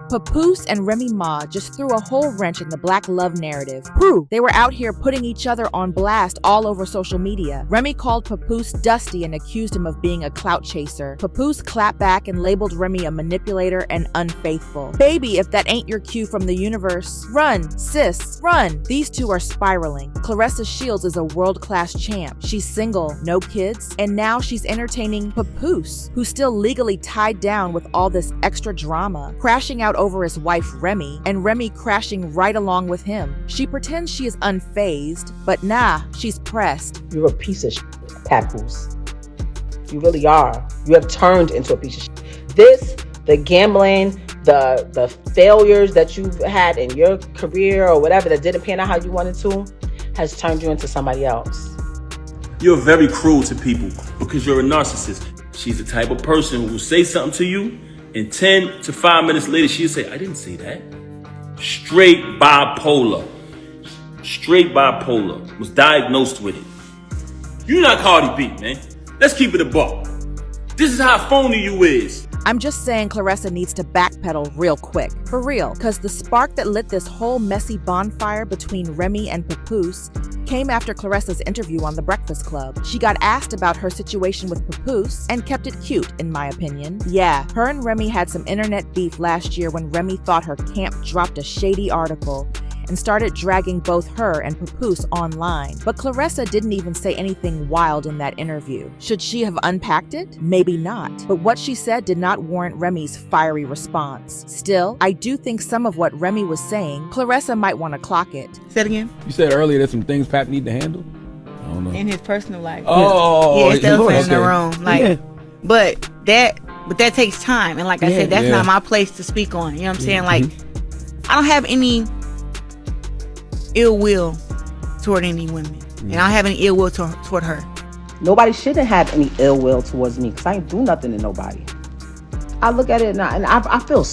Papoose and Remy Ma just threw a whole wrench in the black love narrative. Proof they were out here putting each other on blast all over social media. Remy called Papoose dusty and accused him of being a clout chaser. Papoose clapped back and labeled Remy a manipulator and unfaithful. Baby, if that ain't your cue from the universe, run, sis, run. These two are spiraling. Claressa Shields is a world-class champ. She's single, no kids, and now she's entertaining Papoose, who's still legally tied down with all this extra drama, crashing out over his wife Remy, and Remy crashing right along with him. She pretends she is unfazed, but nah, she's pressed. You're a piece of shit, Papoose. You really are. You have turned into a piece of shit. The gambling, the failures that you've had in your career or whatever that didn't pan out how you wanted to, has turned you into somebody else. You're very cruel to people because you're a narcissist. She's the type of person who will say something to you, and 10 to 5 minutes later, she'll say, I didn't say that. Straight bipolar. Was diagnosed with it. You're not Cardi B, man. Let's keep it a buck. This is how phony you is. I'm just saying Claressa needs to backpedal real quick. For real, cause the spark that lit this whole messy bonfire between Remy and Papoose came after Claressa's interview on The Breakfast Club. She got asked about her situation with Papoose and kept it cute, in my opinion. Yeah, her and Remy had some internet beef last year when Remy thought her camp dropped a shady article and started dragging both her and Papoose online. But Claressa didn't even say anything wild in that interview. Should she have unpacked it? Maybe not. But what she said did not warrant Remy's fiery response. Still, I do think some of what Remy was saying, Claressa might want to clock it. Say it again. You said earlier there's some things Pap need to handle? I don't know. In his personal life. Oh, yeah, it's the elephant in the room. Like, yeah. but that takes time. And like I said, that's not my place to speak on. You know what I'm saying? Like, I don't have any ill will toward any women, and I don't have any ill will toward her. Nobody shouldn't have any ill will towards me because I ain't do nothing to nobody. I look at it now and I feel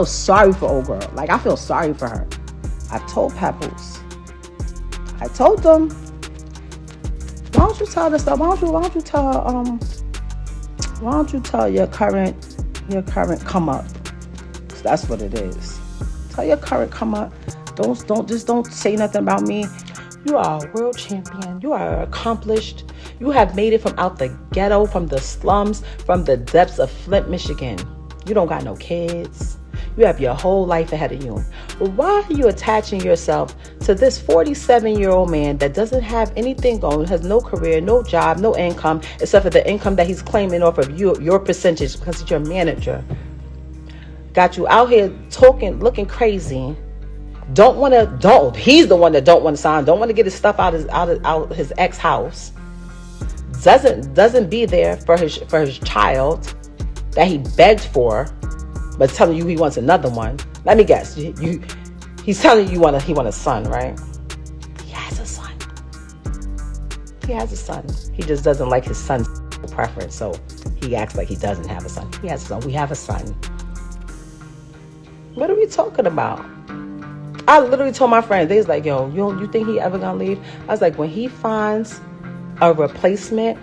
sorry for old girl. Like, I feel sorry for her. I told Papoose. I told them, why don't you tell this stuff? Why don't you tell your current come up? 'Cause that's what it is. Tell your current come up. Don't say nothing about me. You are a world champion. You are accomplished. You have made it from out the ghetto, from the slums, from the depths of Flint, Michigan. You don't got no kids. You have your whole life ahead of you. But why are you attaching yourself to this 47-year-old man that doesn't have anything going, has no career, no job, no income, except for the income that he's claiming off of your percentage because he's your manager? Got you out here talking, looking crazy. He's the one that don't want to sign, don't want to get his stuff out his ex house. Doesn't be there for his child that he begged for, but telling you he wants another one. Let me guess. He's telling you he want a son, right? He has a son. He just doesn't like his son's preference, so he acts like he doesn't have a son. He has a son. We have a son. What are we talking about? I literally told my friends, they was like, yo, you think he ever gonna leave? I was like, when he finds a replacement,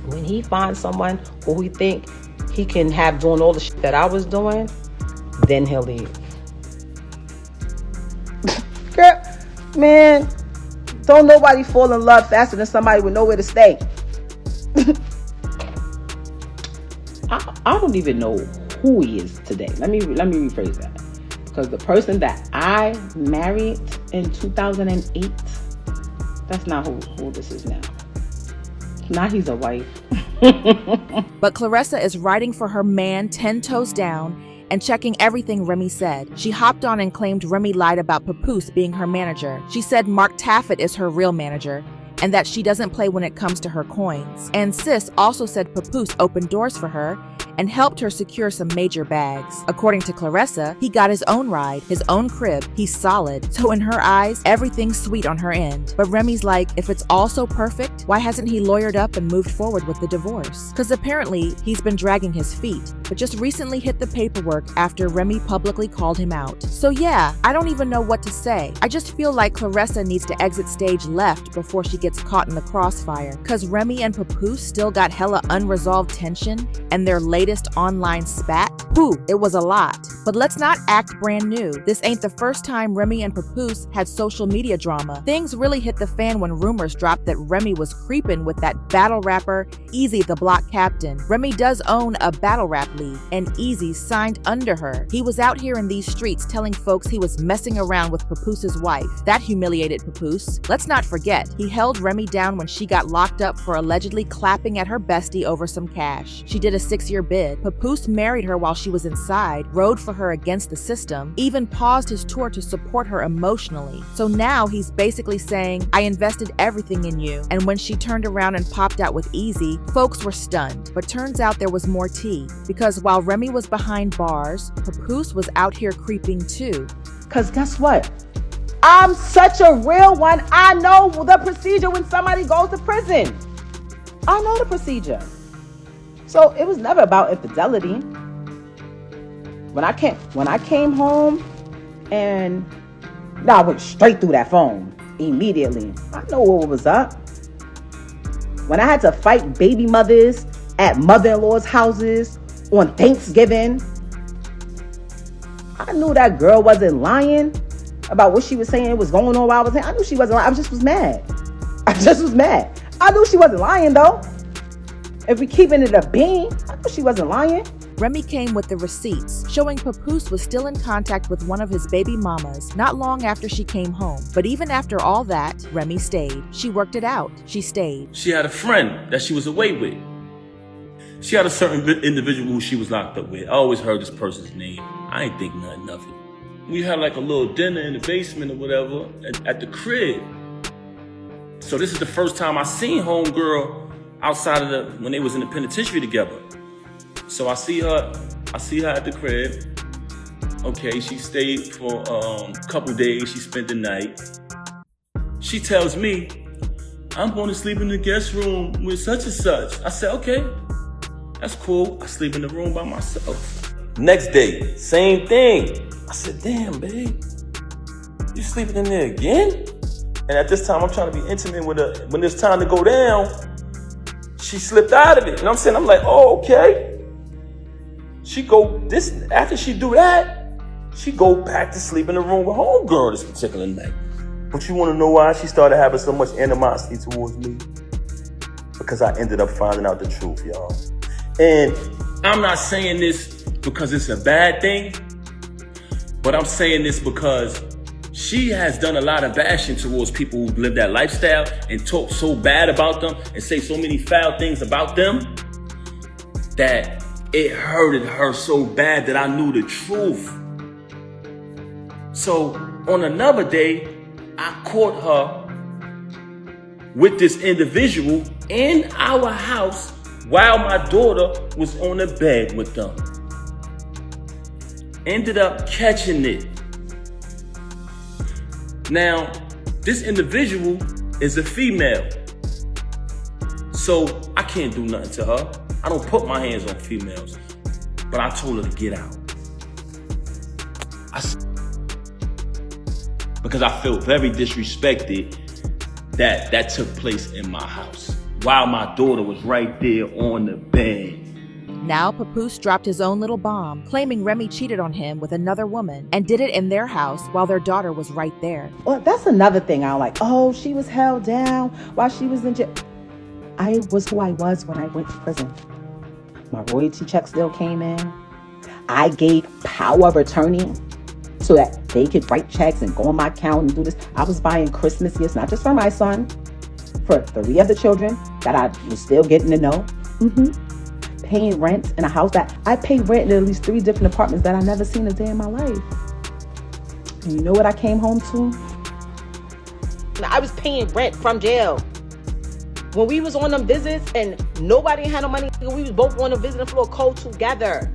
when he finds someone who we think he can have doing all the shit that I was doing, then he'll leave. Girl, man, don't nobody fall in love faster than somebody with nowhere to stay. I don't even know who he is today. Let me rephrase that. Because the person that I married in 2008, that's not who this is now. Now he's a wife. But Claressa is writing for her man 10 toes down and checking everything Remy said. She hopped on and claimed Remy lied about Papoose being her manager. She said Mark Taffet is her real manager and that she doesn't play when it comes to her coins. And Sis also said Papoose opened doors for her and helped her secure some major bags. According to Claressa, he got his own ride, his own crib, he's solid. So in her eyes, everything's sweet on her end. But Remy's like, if it's all so perfect, why hasn't he lawyered up and moved forward with the divorce? Because apparently, he's been dragging his feet, but just recently hit the paperwork after Remy publicly called him out. So yeah, I don't even know what to say. I just feel like Claressa needs to exit stage left before she gets caught in the crossfire. Because Remy and Papoose still got hella unresolved tension, and their latest latest online spat? Whew, it was a lot. But let's not act brand new. This ain't the first time Remy and Papoose had social media drama. Things really hit the fan when rumors dropped that Remy was creeping with that battle rapper, Easy the Block Captain. Remy does own a battle rap league, and Easy signed under her. He was out here in these streets telling folks he was messing around with Papoose's wife. That humiliated Papoose. Let's not forget, he held Remy down when she got locked up for allegedly clapping at her bestie over some cash. She did a 6-year bid. Papoose married her while she was inside, rode for her against the system, even paused his tour to support her emotionally. So now he's basically saying, I invested everything in you. And when she turned around and popped out with Easy, folks were stunned. But turns out there was more tea, because while Remy was behind bars, Papoose was out here creeping too. Because guess what? I'm such a real one. I know the procedure when somebody goes to prison. I know the procedure. So it was never about infidelity. When I came home and I went straight through that phone immediately. I know what was up. When I had to fight baby mothers at mother-in-law's houses on Thanksgiving, I knew that girl wasn't lying about what she was saying was going on while I was saying. I knew she wasn't lying. I just was mad. I knew she wasn't lying though. If we keeping it a bean, I knew she wasn't lying. Remy came with the receipts, showing Papoose was still in contact with one of his baby mamas not long after she came home. But even after all that, Remy stayed. She worked it out. She stayed. She had a friend that she was away with. She had a certain individual who she was locked up with. I always heard this person's name. I ain't think nothing of it. We had like a little dinner in the basement or whatever at the crib. So this is the first time I seen homegirl outside of when they was in the penitentiary together. So I see her at the crib. Okay, she stayed for a couple days. She spent the night. She tells me, I'm going to sleep in the guest room with such and such. I said, okay, that's cool. I sleep in the room by myself. Next day, same thing. I said, damn, babe, you sleeping in there again? And at this time, I'm trying to be intimate with her. When it's time to go down, she slipped out of it. You know what I'm saying? I'm like, oh, okay. After she do that, she go back to sleep in the room with homegirl this particular night. But you want to know why she started having so much animosity towards me? Because I ended up finding out the truth, y'all. And I'm not saying this because it's a bad thing, but I'm saying this because she has done a lot of bashing towards people who live that lifestyle and talk so bad about them and say so many foul things about them that it hurted her so bad that I knew the truth. So on another day, I caught her with this individual in our house while my daughter was on the bed with them. Ended up catching it. Now, this individual is a female. So I can't do nothing to her. I don't put my hands on females. But I told her to get out. Because I felt very disrespected that took place in my house while my daughter was right there on the bed. Now Papoose dropped his own little bomb, claiming Remy cheated on him with another woman and did it in their house while their daughter was right there. Well, that's another thing I like. Oh, she was held down while she was in jail. I was who I was when I went to prison. My royalty check still came in. I gave power of attorney so that they could write checks and go on my account and do this. I was buying Christmas gifts, not just for my son, for 3 other children that I was still getting to know. Paying rent in a house that I pay rent in at least 3 different apartments that I never seen a day in my life. And you know what I came home to? I was paying rent from jail. When we was on them visits and nobody had no money, we was both on the visiting floor cold together.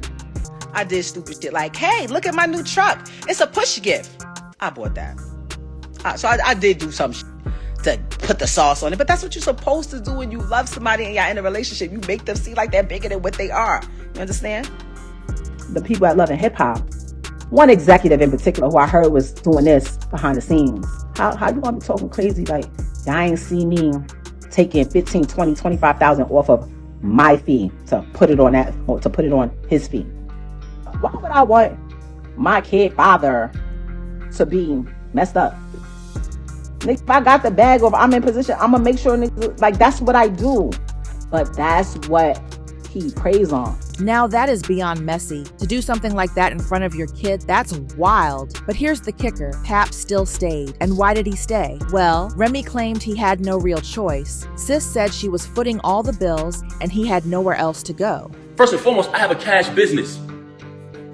I did stupid shit like, hey, look at my new truck. It's a push gift. I bought that. So I did do some shit to put the sauce on it. But that's what you're supposed to do when you love somebody and you're in a relationship. You make them see like they're bigger than what they are. You understand? The people at Love and Hip Hop, one executive in particular who I heard was doing this behind the scenes. How you want me talking crazy like, y'all ain't see me taking 15, 20, 25,000 off of my fee to put it on that, or to put it on his fee. Why would I want my kid father to be messed up? If I got the bag, or if I'm in position, I'm gonna make sure niggas, like, that's what I do. But that's what he preys on. Now that is beyond messy. To do something like that in front of your kid, that's wild. But here's the kicker. Pap still stayed. And why did he stay? Well, Remy claimed he had no real choice. Sis said she was footing all the bills and he had nowhere else to go. First and foremost, I have a cash business.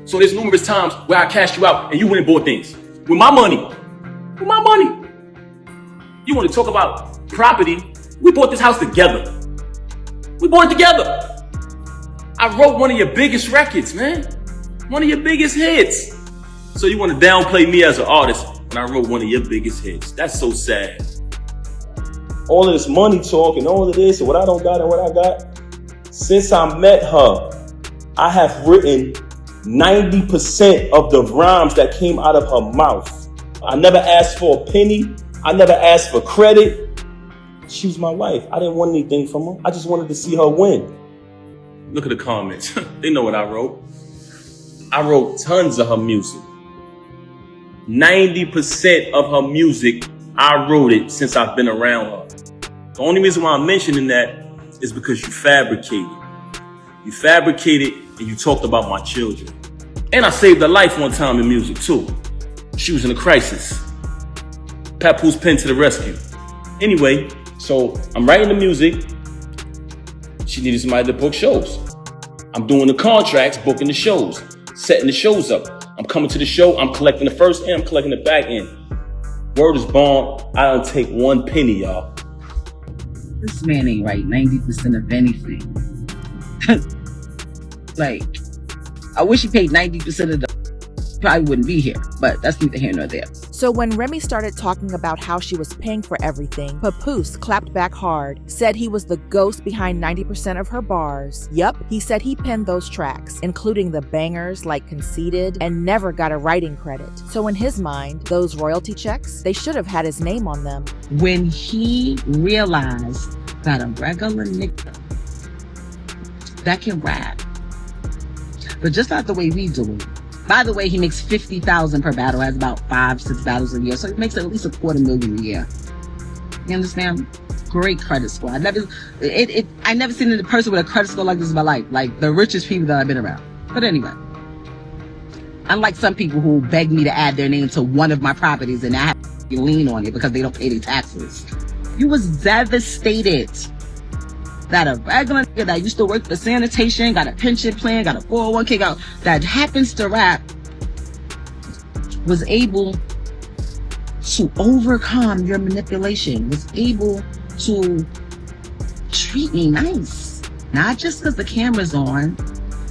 So there's numerous times where I cashed you out and you went and bought things. With my money. With my money. You want to talk about property? We bought this house together. We bought it together. I wrote one of your biggest records, man. One of your biggest hits. So you want to downplay me as an artist when I wrote one of your biggest hits. That's so sad. All of this money talk and all of this and what I don't got and what I got. Since I met her, I have written 90% of the rhymes that came out of her mouth. I never asked for a penny. I never asked for credit. She was my wife. I didn't want anything from her. I just wanted to see her win. Look at the comments. They know what I wrote. I wrote tons of her music. 90% of her music, I wrote it since I've been around her. The only reason why I'm mentioning that is because you fabricated. You fabricated and you talked about my children. And I saved her life one time in music too. She was in a crisis. Papoose pen to the rescue. Anyway, so I'm writing the music. She needed somebody to book shows. I'm doing the contracts, booking the shows, setting the shows up. I'm coming to the show, I'm collecting the first end, I'm collecting the back end. Word is bond, I don't take one penny, y'all. This man ain't right 90% of anything. Like, I wish he paid 90% of the, probably wouldn't be here, but that's neither here nor there. So when Remy started talking about how she was paying for everything, Papoose clapped back hard, said he was the ghost behind 90% of her bars. Yup, he said he penned those tracks, including the bangers like Conceited, and never got a writing credit. So in his mind, those royalty checks, they should have had his name on them. When he realized that a regular nigga that can rap, but just not the way we do it. By the way, he makes $50,000 per battle, has about 5-6 battles a year, so he makes at least $250,000 a year. You understand? Great credit score. I never seen a person with a credit score like this in my life, like the richest people that I've been around. But anyway, unlike some people who beg me to add their name to one of my properties and I have to lean on it because they don't pay their taxes. He was devastated that a regular nigga that used to work for sanitation, got a pension plan, got a 401k, that happens to rap, was able to overcome your manipulation, was able to treat me nice. Not just because the camera's on,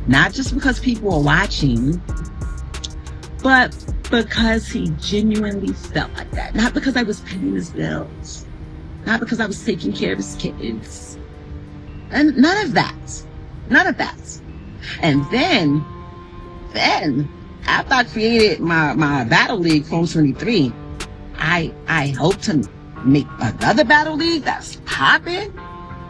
not just because people are watching, but because he genuinely felt like that. Not because I was paying his bills, not because I was taking care of his kids. And none of that. And then after I created my Battle League Chrome 23, I hope to make another Battle League that's popping.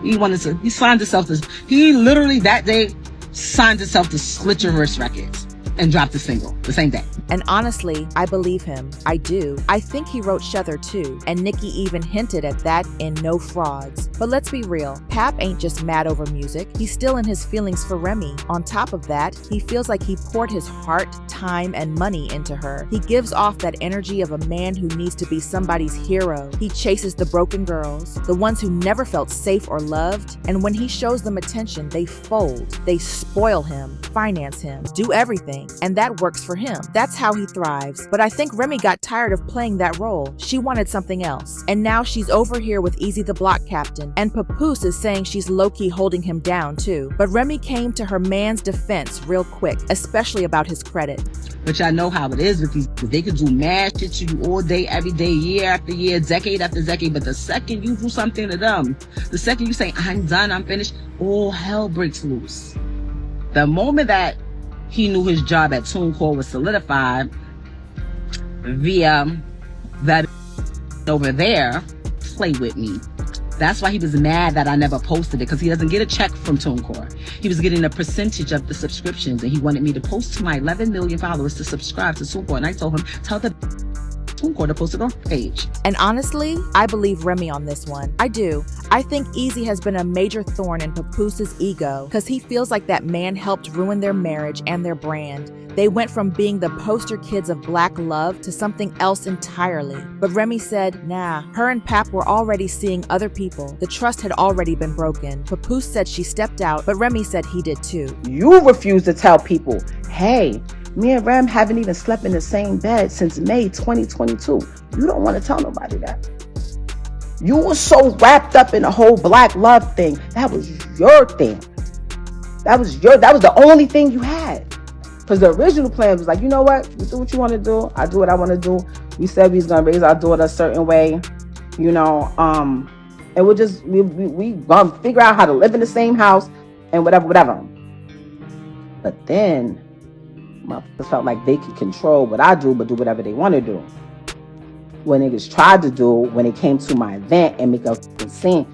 He signed himself to, he literally that day signed himself to Slitcherverse Records and dropped a single the same day. And honestly, I believe him. I do. I think he wrote Shether too, and Nicki even hinted at that in No Frauds. But let's be real, Pap ain't just mad over music. He's still in his feelings for Remy. On top of that, he feels like he poured his heart, time, and money into her. He gives off that energy of a man who needs to be somebody's hero. He chases the broken girls, the ones who never felt safe or loved, and when he shows them attention, they fold. They spoil him, finance him, do everything, and that works for him. That's how he thrives. But I think Remy got tired of playing that role. She wanted something else. And now she's over here with Easy the Block Captain, and Papoose is saying she's low-key holding him down too. But Remy came to her man's defense real quick, especially about his credit. But y'all know how it is with these. They could do mad shit to you all day, every day, year after year, decade after decade. But the second you do something to them, the second you say, I'm done, I'm finished, all hell breaks loose. The moment that he knew his job at TuneCore was solidified via that over there, play with me. That's why he was mad that I never posted it, because he doesn't get a check from TuneCore. He was getting a percentage of the subscriptions, and he wanted me to post to my 11 million followers to subscribe to TuneCore. And I told him, tell the TuneCore to post it on page. And honestly, I believe Remy on this one. I do. I think Easy has been a major thorn in Papoose's ego because he feels like that man helped ruin their marriage and their brand. They went from being the poster kids of black love to something else entirely. But Remy said, nah, her and Pap were already seeing other people. The trust had already been broken. Papoose said she stepped out, but Remy said he did too. You refuse to tell people, hey, me and Rem haven't even slept in the same bed since May 2022. You don't want to tell nobody that. You were so wrapped up in the whole black love thing. That was your thing. That was the only thing you had. Because the original plan was like, you know what? You do what you want to do. I do what I want to do. We said we was going to raise our daughter a certain way, you know, and we'll just, we going to figure out how to live in the same house and whatever. But then, motherfuckers felt like they could control what I do, but do whatever they want to do. What niggas tried to do when it came to my event and make a scene,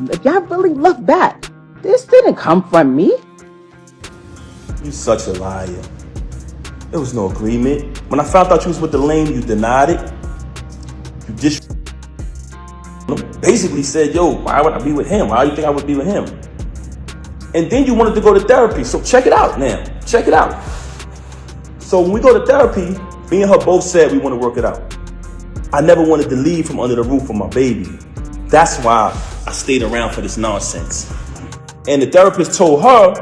if y'all really look back, this didn't come from me. You such a liar. There was no agreement. When I found out you was with the lame, you denied it. You just basically said, yo, why would I be with him? Why do you think I would be with him? And then you wanted to go to therapy. So check it out now. Check it out. So when we go to therapy, me and her both said we want to work it out. I never wanted to leave from under the roof of my baby. That's why I stayed around for this nonsense. And the therapist told her,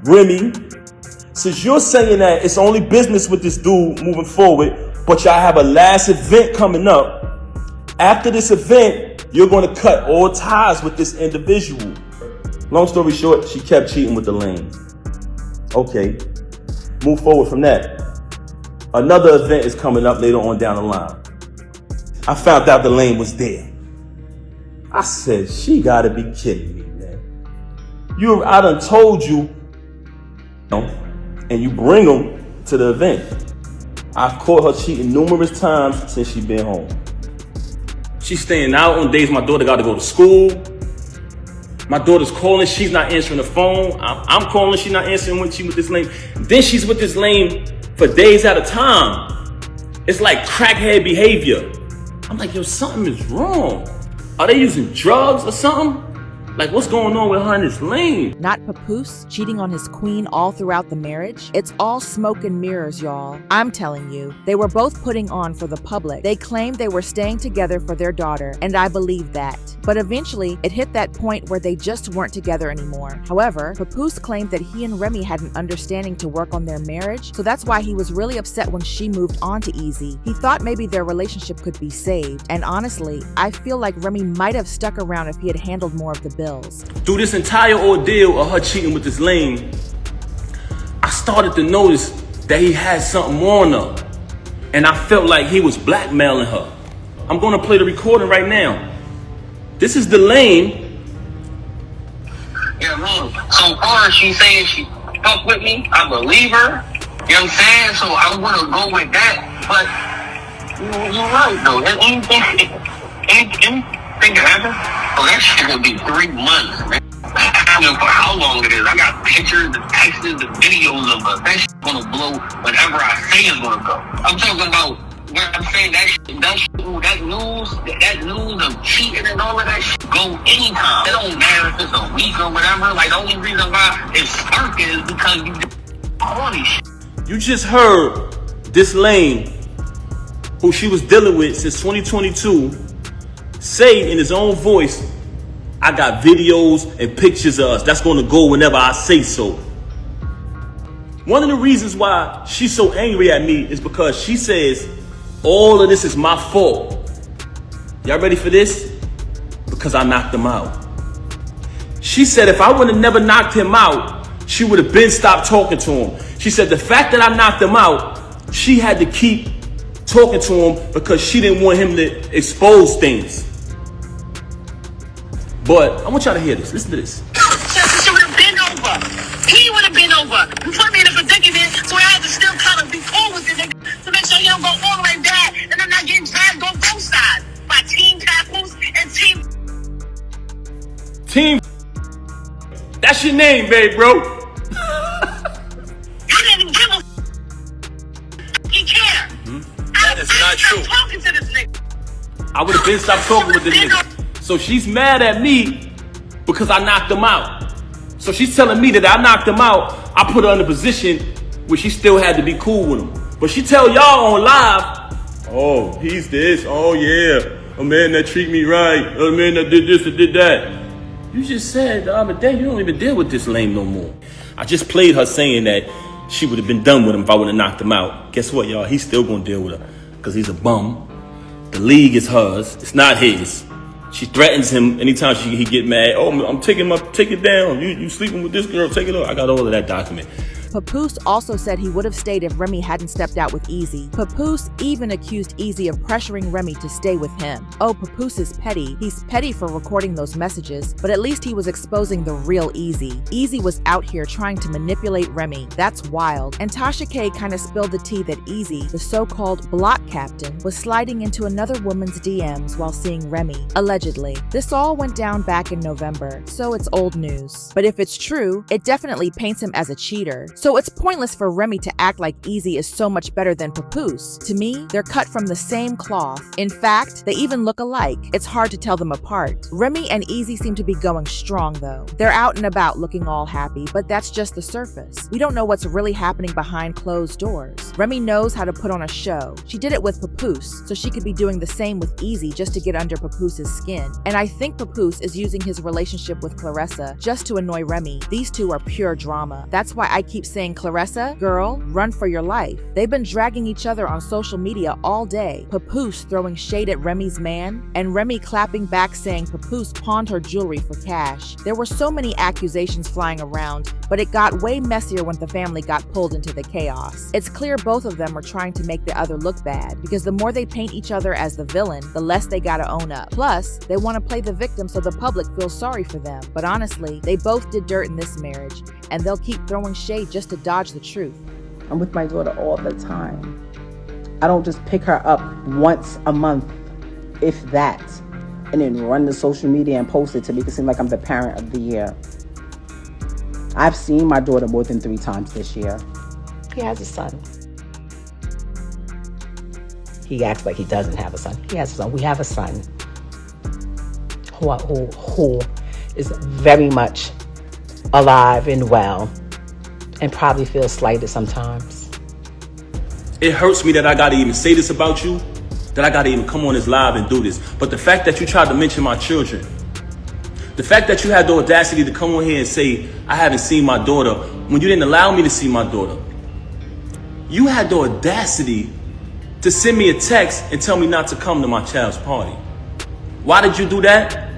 Remy, since you're saying that it's only business with this dude moving forward, but y'all have a last event coming up, after this event, you're going to cut all ties with this individual. Long story short, she kept cheating with the lane. Okay, move forward from that. Another event is coming up later on down the line. I found out the lane was there. I said, she gotta be kidding me, man. I done told you, and you bring them to the event. I've caught her cheating numerous times since she been home. She's staying out on days my daughter got to go to school. My daughter's calling, she's not answering the phone. I'm calling, she's not answering when she with this lame. Then she's with this lame for days at a time. It's like crackhead behavior. I'm like, yo, something is wrong. Are they using drugs or something? Like, what's going on with her and this lame? Not Papoose cheating on his queen all throughout the marriage. It's all smoke and mirrors, y'all. I'm telling you, they were both putting on for the public. They claimed they were staying together for their daughter, and I believe that. But eventually, it hit that point where they just weren't together anymore. However, Papoose claimed that he and Remy had an understanding to work on their marriage, so that's why he was really upset when she moved on to Easy. He thought maybe their relationship could be saved, and honestly, I feel like Remy might have stuck around if he had handled more of the bills. Through this entire ordeal of her cheating with this lame, I started to notice that he had something on her, and I felt like he was blackmailing her. I'm gonna play the recording right now. This is the lame. Yeah, man. So far, she's saying she fuck with me. I believe her. You know what I'm saying? So I'm gonna go with that. But you're right though. Anything can happen. Oh, that shit gonna be 3 months, man. I don't know for how long it is. I got pictures, the texts, the videos of her. That shit gonna blow whenever I say it's gonna go. I'm talking about when I'm saying that news of cheating and all of that shit go anytime. It don't matter if it's a week or whatever. Like, the only reason why it's sparking is because you did all this shit. You just heard this lame, who she was dealing with since 2022, say in his own voice, I got videos and pictures of us. That's going to go whenever I say so. One of the reasons why she's so angry at me is because she says, all of this is my fault. Y'all ready for this? Because I knocked him out. She said if I would have never knocked him out, she would have been stopped talking to him. She said the fact that I knocked him out, she had to keep talking to him because she didn't want him to expose things. But I want y'all to hear this. Listen to this. She would have been over. He would have been over. You put me in a predicament, so I had to still kind of be cool with it to make sure you don't go all the way back and I'm not getting dragged on both sides by Team Papoose and Team. your name, babe, bro. I didn't give a fucking care. That is not true. Talking to this nigga. I would have been stopped talking with this nigga. So she's mad at me because I knocked him out. So she's telling me that I knocked him out. I put her in a position where she still had to be cool with him. But she tell y'all on live, oh, he's this. Oh, yeah. A man that treat me right. A man that did this or did that. You just said the other day you don't even deal with this lame no more. I just played her saying that she would have been done with him if I would have knocked him out. Guess what, y'all? He's still going to deal with her because he's a bum. The league is hers. It's not his. She threatens him anytime he get mad. Oh, I'm taking my ticket down. You sleeping with this girl? Take it off. I got all of that document. Papoose also said he would have stayed if Remy hadn't stepped out with Easy. Papoose even accused Easy of pressuring Remy to stay with him. Oh, Papoose is petty. He's petty for recording those messages, but at least he was exposing the real Easy. Easy was out here trying to manipulate Remy. That's wild. And Tasha K kind of spilled the tea that Easy, the so-called block captain, was sliding into another woman's DMs while seeing Remy, allegedly. This all went down back in November, so it's old news. But if it's true, it definitely paints him as a cheater. So it's pointless for Remy to act like Easy is so much better than Papoose. To me, they're cut from the same cloth. In fact, they even look alike. It's hard to tell them apart. Remy and Easy seem to be going strong though. They're out and about looking all happy, but that's just the surface. We don't know what's really happening behind closed doors. Remy knows how to put on a show. She did it with Papoose, so she could be doing the same with Easy just to get under Papoose's skin. And I think Papoose is using his relationship with Claressa just to annoy Remy. These two are pure drama. That's why I keep saying, Claressa, girl, run for your life. They've been dragging each other on social media all day. Papoose throwing shade at Remy's man, and Remy clapping back saying Papoose pawned her jewelry for cash. There were so many accusations flying around, but it got way messier when the family got pulled into the chaos. It's clear both of them were trying to make the other look bad, because the more they paint each other as the villain, the less they gotta own up. Plus, they want to play the victim so the public feels sorry for them. But honestly, they both did dirt in this marriage, and they'll keep throwing shade just to dodge the truth. I'm with my daughter all the time. I don't just pick her up once a month, if that, and then run to social media and post it to make it seem like I'm the parent of the year. I've seen my daughter more than 3 times this year. He has a son. He acts like he doesn't have a son. He has a son. We have a son who is very much alive and well and probably feels slighted sometimes. It hurts me that I gotta even say this about you, that I gotta even come on this live and do this. But the fact that you tried to mention my children, the fact that you had the audacity to come on here and say, I haven't seen my daughter, when you didn't allow me to see my daughter. You had the audacity to send me a text and tell me not to come to my child's party. Why did you do that?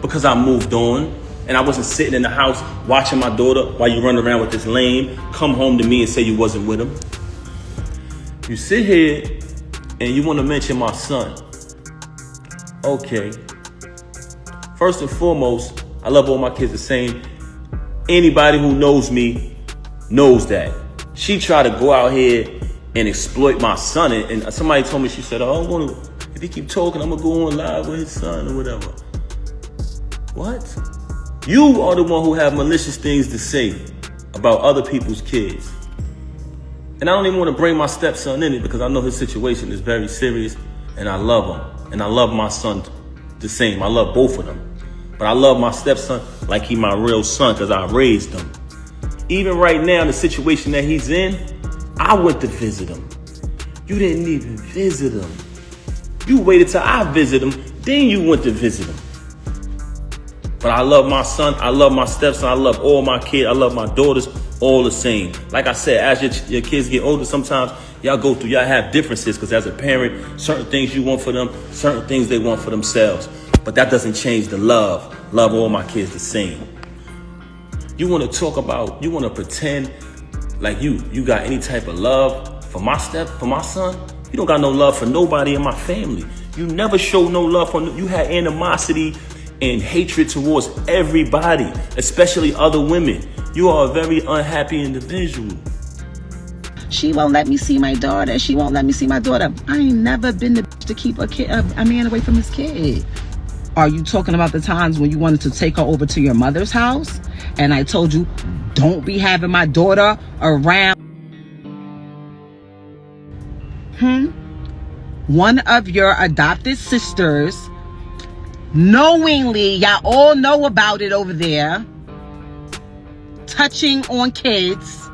Because I moved on. And I wasn't sitting in the house watching my daughter while you run around with this lame, come home to me and say you wasn't with him. You sit here and you want to mention my son. Okay. First and foremost, I love all my kids the same. Anybody who knows me knows that. She tried to go out here and exploit my son. And somebody told me, she said, oh, I'm gonna, if he keep talking, I'm going to go on live with his son or whatever. What? You are the one who have malicious things to say about other people's kids. And I don't even want to bring my stepson in it because I know his situation is very serious and I love him. And I love my son the same. I love both of them. But I love my stepson like he my real son because I raised him. Even right now, the situation that he's in, I went to visit him. You didn't even visit him. You waited till I visit him, then you went to visit him. But I love my son, I love my stepson, I love all my kids, I love my daughters, all the same. Like I said, as your kids get older, sometimes y'all have differences because as a parent, certain things you want for them, certain things they want for themselves. But that doesn't change the love. Love all my kids the same. You want to talk about, you want to pretend like you got any type of love for my son? You don't got no love for nobody in my family. You never showed no love for, you had animosity and hatred towards everybody, especially other women. You are a very unhappy individual. She won't let me see my daughter. She won't let me see my daughter. I ain't never been the bitch to keep a man away from his kid. Are you talking about the times when you wanted to take her over to your mother's house And I told you, don't be having my daughter around. One of your adopted sisters, knowingly, y'all all know about it over there, touching on kids.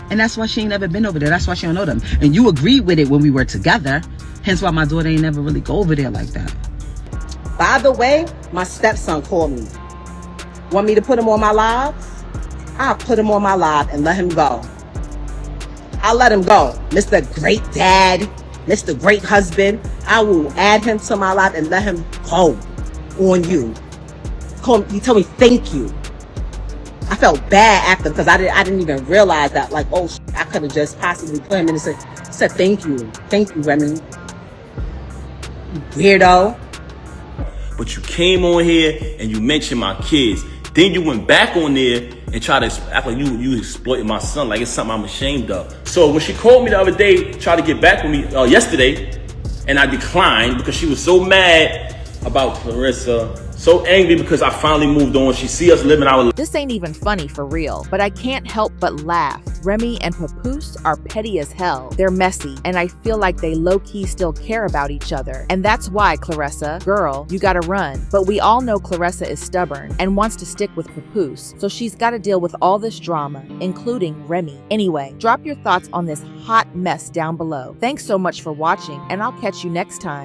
And that's why she ain't never been over there. That's why she don't know them. And you agreed with it when we were together. Hence why my daughter ain't never really go over there like that. By the way, my stepson called me. Want me to put him on my live? I'll put him on my live and let him go. I'll let him go. Mr. Great Dad, Mr. Great Husband. I will add him to my live and let him go on you. He told me thank you. I felt bad after because I didn't even realize that. Like, oh, I could have just possibly put him in and said thank you. Thank you, Remy. You weirdo. But you came on here and you mentioned my kids. Then you went back on there and tried to act like you exploited my son, like it's something I'm ashamed of. So when she called me the other day, tried to get back with me yesterday, and I declined because she was so mad about Clarissa, so angry because I finally moved on. She see us living our life. This ain't even funny for real, but I can't help but laugh. Remy and Papoose are petty as hell. They're messy, and I feel like they low-key still care about each other. And that's why, Clarissa, girl, you gotta run. But we all know Clarissa is stubborn and wants to stick with Papoose, so she's gotta deal with all this drama, including Remy. Anyway, drop your thoughts on this hot mess down below. Thanks so much for watching, and I'll catch you next time.